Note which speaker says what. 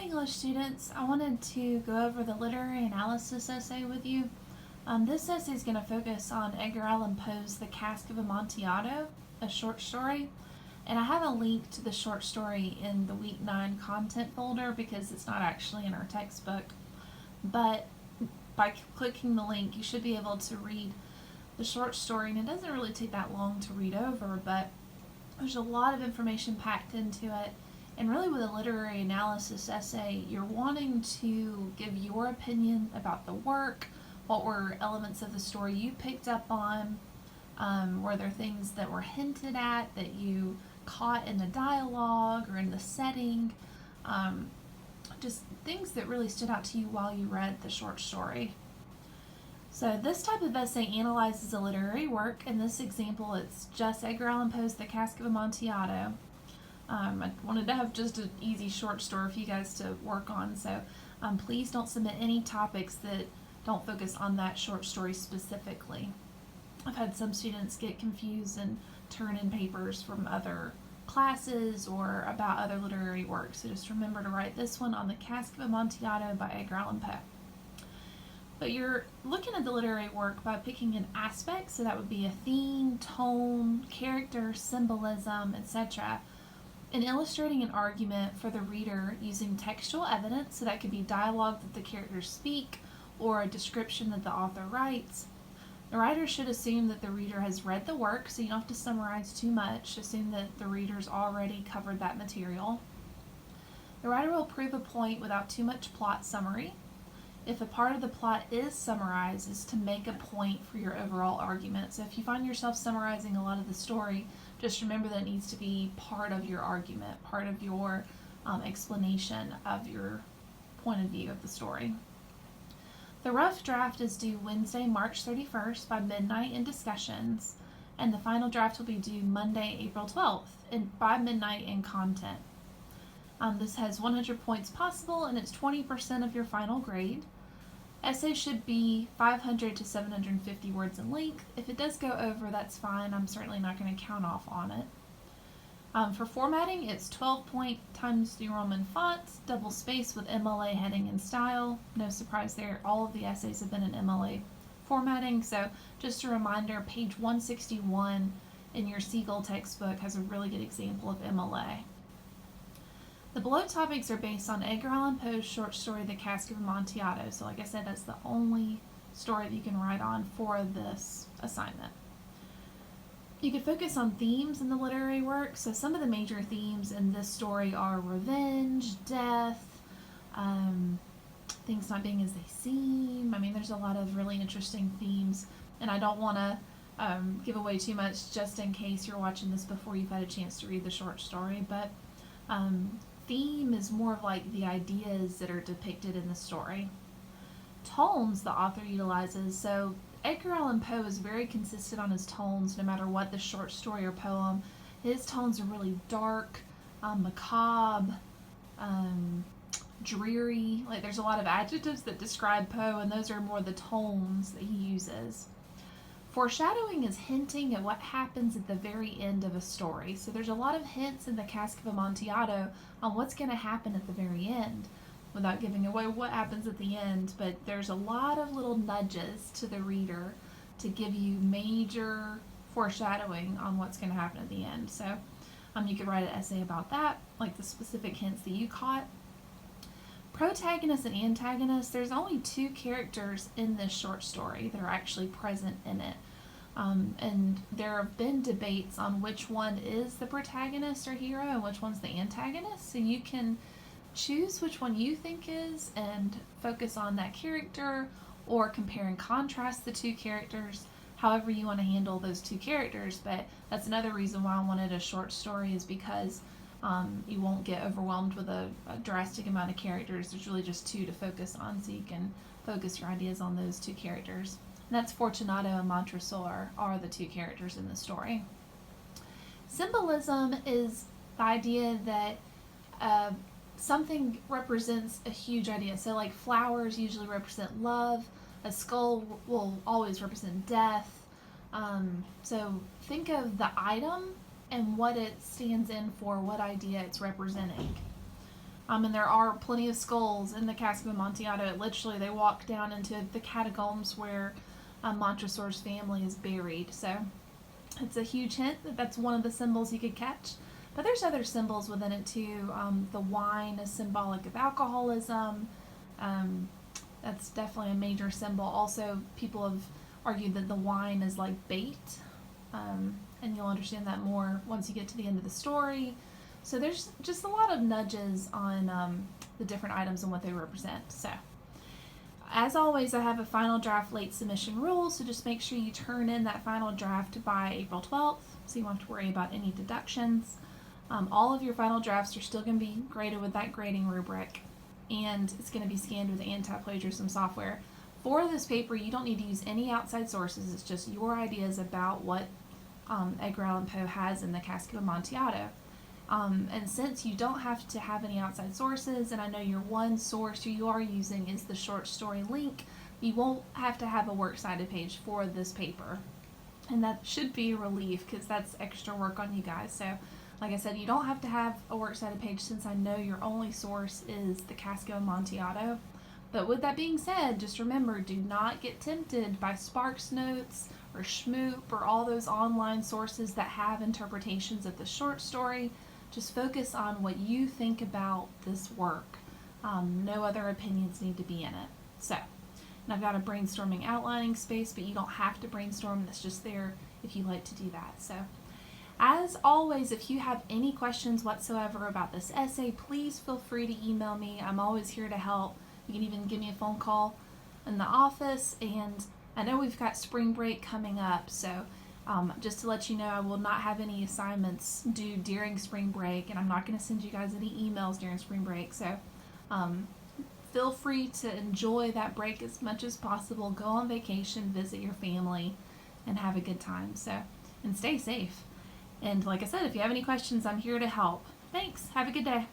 Speaker 1: English students. I wanted to go over the literary analysis essay with you. This essay is going to focus on Edgar Allan Poe's The Cask of Amontillado, a short story. And I have a link to the short story in the Week 9 content folder because it's not actually in our textbook. But by clicking the link, you should be able to read the short story, and it doesn't really take that long to read over, but there's a lot of information packed into it. And really, with a literary analysis essay, you're wanting to give your opinion about the work. What were elements of the story you picked up on? Were there things that were hinted at that you caught in the dialogue or in the setting? Just things that really stood out to you while you read the short story. So this type of essay analyzes a literary work. In this example, it's just Edgar Allan Poe's The Cask of Amontillado. I wanted to have just an easy short story for you guys to work on, so please don't submit any topics that don't focus on that short story specifically. I've had some students get confused and turn in papers from other classes or about other literary works, so just remember to write this one on The Cask of Amontillado by Edgar Allan Poe. But you're looking at the literary work by picking an aspect, so that would be a theme, tone, character, symbolism, etc., and illustrating an argument for the reader using textual evidence, so that could be dialogue that the characters speak or a description that the author writes. The writer should assume that the reader has read the work, so you don't have to summarize too much. Assume that the reader's already covered that material. The writer will prove a point without too much plot summary. If a part of the plot is summarized, is to make a point for your overall argument. So if you find yourself summarizing a lot of the story, just remember that it needs to be part of your argument, part of your explanation of your point of view of the story. The rough draft is due Wednesday, March 31st by midnight in discussions, and the final draft will be due Monday, April 12th by midnight in content. This has 100 points possible, and it's 20% of your final grade. Essay should be 500 to 750 words in length. If it does go over, that's fine. I'm certainly not going to count off on it. For formatting, it's 12-point Times New Roman fonts, double space with MLA heading and style. No surprise there, all of the essays have been in MLA formatting. So just a reminder, page 161 in your Siegel textbook has a really good example of MLA. The below topics are based on Edgar Allan Poe's short story, The Cask of Amontillado. So like I said, that's the only story that you can write on for this assignment. You could focus on themes in the literary work. So some of the major themes in this story are revenge, death, things not being as they seem. I mean, there's a lot of really interesting themes, and I don't want to give away too much just in case you're watching this before you've had a chance to read the short story, but theme is more of like the ideas that are depicted in the story. Tones the author utilizes. So Edgar Allan Poe is very consistent on his tones no matter what the short story or poem. His tones are really dark, macabre, dreary. Like there's a lot of adjectives that describe Poe, and those are more the tones that he uses. Foreshadowing is hinting at what happens at the very end of a story. So there's a lot of hints in The Cask of Amontillado on what's going to happen at the very end, without giving away what happens at the end, but there's a lot of little nudges to the reader to give you major foreshadowing on what's going to happen at the end. So you could write an essay about that, like the specific hints that you caught. Protagonist and antagonist, there's only two characters in this short story that are actually present in it. And there have been debates on which one is the protagonist or hero and which one's the antagonist. So you can choose which one you think is and focus on that character, or compare and contrast the two characters, however you want to handle those two characters. But that's another reason why I wanted a short story, is because you won't get overwhelmed with a drastic amount of characters. There's really just two to focus on, so you can focus your ideas on those two characters. And that's Fortunato and Montresor are the two characters in the story. Symbolism is the idea that something represents a huge idea. So like flowers usually represent love. A skull will always represent death. So think of the item and what it stands in for, what idea it's representing. And there are plenty of skulls in the Cask of Amontillado. Literally, they walk down into the catacombs where Montresor's family is buried. So it's a huge hint that that's one of the symbols you could catch. But there's other symbols within it too. The wine is symbolic of alcoholism. That's definitely a major symbol. Also, people have argued that the wine is like bait, and you'll understand that more once you get to the end of the story. So there's just a lot of nudges on the different items and what they represent. So, as always, I have a final draft late submission rule, so just make sure you turn in that final draft by April 12th, so you won't have to worry about any deductions. All of your final drafts are still going to be graded with that grading rubric, and it's going to be scanned with anti-plagiarism software. For this paper, you don't need to use any outside sources. It's just your ideas about what Edgar Allan Poe has in the Cask of Amontillado. And since you don't have to have any outside sources, and I know your one source you are using is the short story link, you won't have to have a works cited page for this paper. And that should be a relief because that's extra work on you guys. So, like I said, you don't have to have a works cited page since I know your only source is the Cask of Amontillado. But with that being said, just remember, do not get tempted by Sparks Notes or Shmoop or all those online sources that have interpretations of the short story. Just focus on what you think about this work. No other opinions need to be in it. So, and I've got a brainstorming outlining space, but you don't have to brainstorm. That's just there if you like to do that. So, as always, if you have any questions whatsoever about this essay, please feel free to email me. I'm always here to help. You can even give me a phone call in the office. And I know we've got spring break coming up, so just to let you know, I will not have any assignments due during spring break, and I'm not going to send you guys any emails during spring break. So feel free to enjoy that break as much as possible. Go on vacation, visit your family, and have a good time. So, and stay safe. And like I said, if you have any questions, I'm here to help. Thanks. Have a good day.